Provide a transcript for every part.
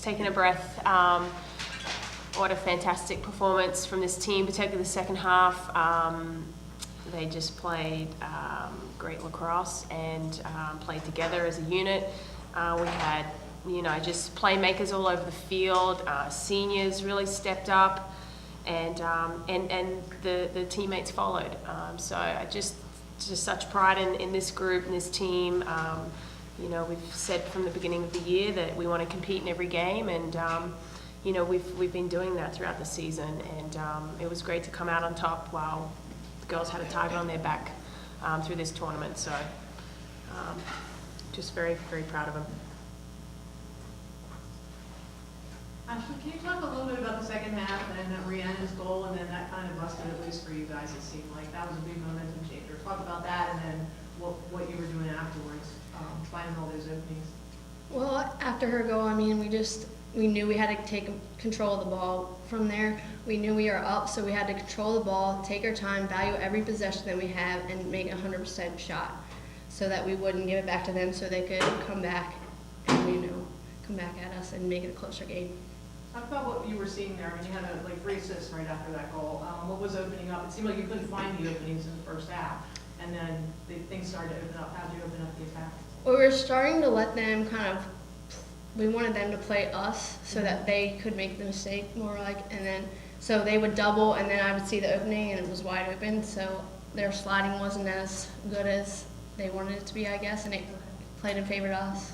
taken a breath. What a fantastic performance from this team, particularly the second half. They just played great lacrosse and played together as a unit. We had, just playmakers all over the field. Seniors really stepped up, and the teammates followed. So I just such pride in this group and this team. We've said from the beginning of the year that we want to compete in every game, and we've been doing that throughout the season. And it was great to come out on top while the girls had a target on their back through this tournament. So just very, very proud of them. Ashley, can you talk a little bit about the second half and Rihanna's goal, and then that kind of busted at least for you guys? It seemed like that was a big momentum changer. Talk about that, and then what you were doing afterwards, finding all those openings. Well, after her goal, we knew we had to take control of the ball. From there, we knew we were up, so we had to control the ball, take our time, value every possession that we have, and make a 100% shot, so that we wouldn't give it back to them, so they could come back and come back at us and make it a closer game. Talk about what you were seeing there. I mean, you had 3 assists right after that goal. What was opening up? It seemed like you couldn't find the openings in the first half, and then things started to open up. How did you open up the attack? Well, we were starting to let them we wanted them to play us so that they could make the mistake and then so they would double, and then I would see the opening and it was wide open, so their sliding wasn't as good as they wanted it to be, I guess, and it played in favor of us.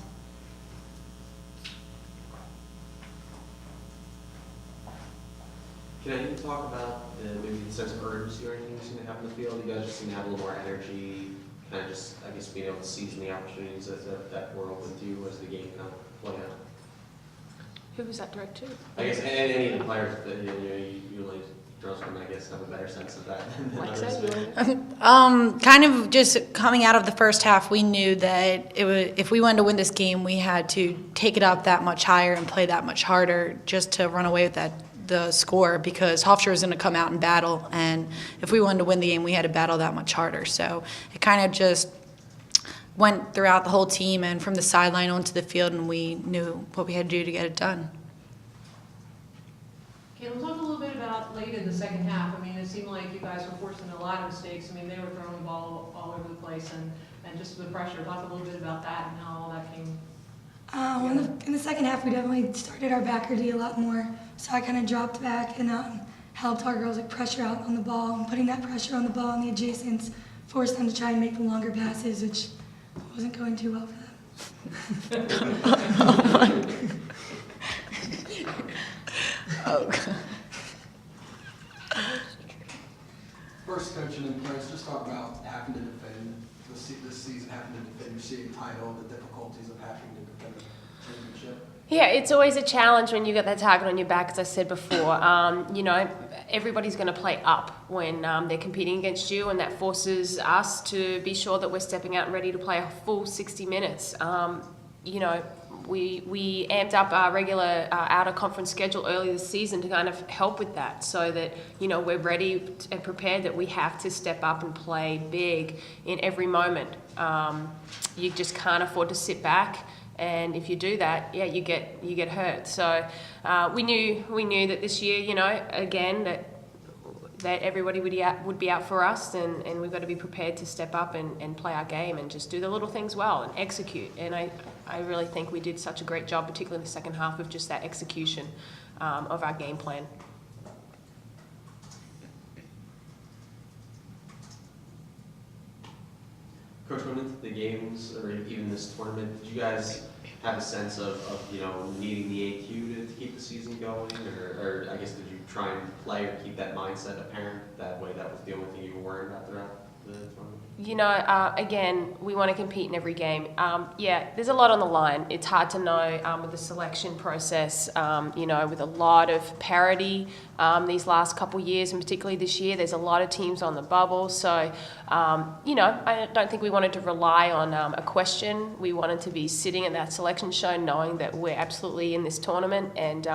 Can I even talk about maybe the sense of urgency or anything you seem to have in the field? You guys just seem to have a little more energy, kind of just, I guess, being able to seize the opportunities that were open to you as the game kind of played out. Who was that direct to? I guess any of the players that you like, girls would, I guess, have a better sense of that than others. Kind of just coming out of the first half, we knew that if we wanted to win this game, we had to take it up that much higher and play that much harder just to run away with the score, because Hofstra was going to come out and battle, and if we wanted to win the game, we had to battle that much harder. So it kind of just went throughout the whole team and from the sideline onto the field, and we knew what we had to do to get it done. Caleb, talk a little bit about late in the second half. I mean, it seemed like you guys were forcing a lot of mistakes. I mean, they were throwing the ball all over the place, and just the pressure. Talk a little bit about that and how all that came. In the second half, we definitely started our backer D a lot more. So I kind of dropped back and helped our girls pressure out on the ball, and putting that pressure on the ball and the adjacents forced them to try and make the longer passes, which wasn't going too well for them. Oh, God. First, coaching and players, just talk about having to defend this season, having to defend your city title, the difficulties of having to defend a championship. Yeah, it's always a challenge when you get that target on your back, as I said before. Everybody's going to play up when they're competing against you, and that forces us to be sure that we're stepping out and ready to play a full 60 minutes. We amped up our regular out-of-conference schedule early this season to kind of help with that, so that, we're ready and prepared that we have to step up and play big in every moment. You just can't afford to sit back. And if you do that, you get hurt. So we knew that this year, again, that everybody would be out for us, and we've got to be prepared to step up and play our game and just do the little things well and execute. And I really think we did such a great job, particularly in the second half, of just that execution of our game plan. Coach, going into the games, or even this tournament, did you guys have a sense of needing the AQ to keep the season going? Or I guess, did you try and play or keep that mindset apparent? That way that was the only thing you were worried about throughout the tournament? Again, we want to compete in every game. There's a lot on the line. It's hard to know with the selection process, with a lot of parity these last couple of years, and particularly this year, there's a lot of teams on the bubble. So, I don't think we wanted to rely on a question. We wanted to be sitting at that selection show knowing that we're absolutely in this tournament. And,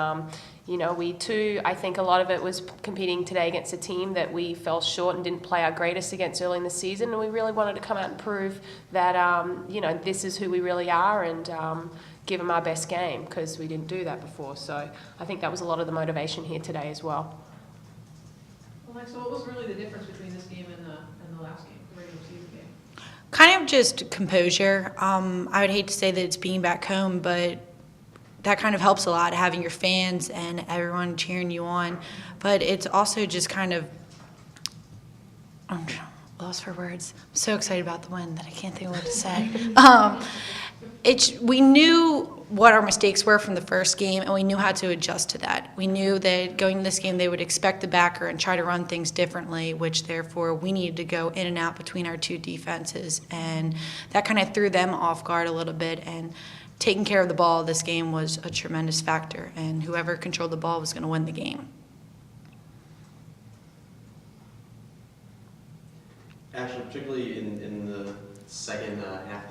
I think a lot of it was competing today against a team that we fell short and didn't play our greatest against early in the season, and we we really wanted to come out and prove that, you know, this is who we really are, and give them our best game, because we didn't do that before. So I think that was a lot of the motivation here today as well. Alexa, what was really the difference between this game and the last game, the regular season game? Kind of just composure. I would hate to say that it's being back home, but that kind of helps a lot, having your fans and everyone cheering you on. But it's also just kind of, I'm lost for words. I'm so excited about the win that I can't think of what to say. We knew what our mistakes were from the first game, and we knew how to adjust to that. We knew that going to this game, they would expect the backer and try to run things differently, which therefore we needed to go in and out between our two defenses. And that kind of threw them off guard a little bit. And taking care of the ball this game was a tremendous factor, and whoever controlled the ball was going to win the game. Actually, particularly in the second half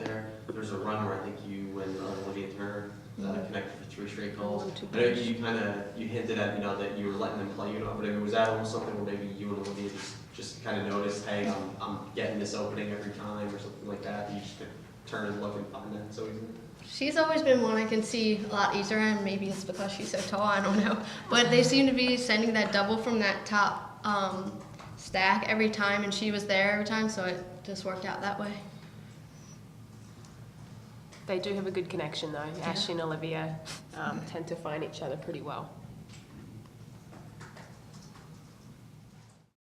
there's a run where I think you and Olivia Turner connected for 3 straight goals. I know you hinted at, you know, that you were letting them play you, but I mean, was that almost something where maybe you and Olivia just kind of noticed, hey, I'm getting this opening every time, or something like that? You just turn and look and find that so easily? She's always been one I can see a lot easier, and maybe it's because she's so tall, I don't know. But they seem to be sending that double from that top stack every time, and she was there every time, so it just worked out that way. They do have a good connection, though. Ashley and Olivia tend to find each other pretty well.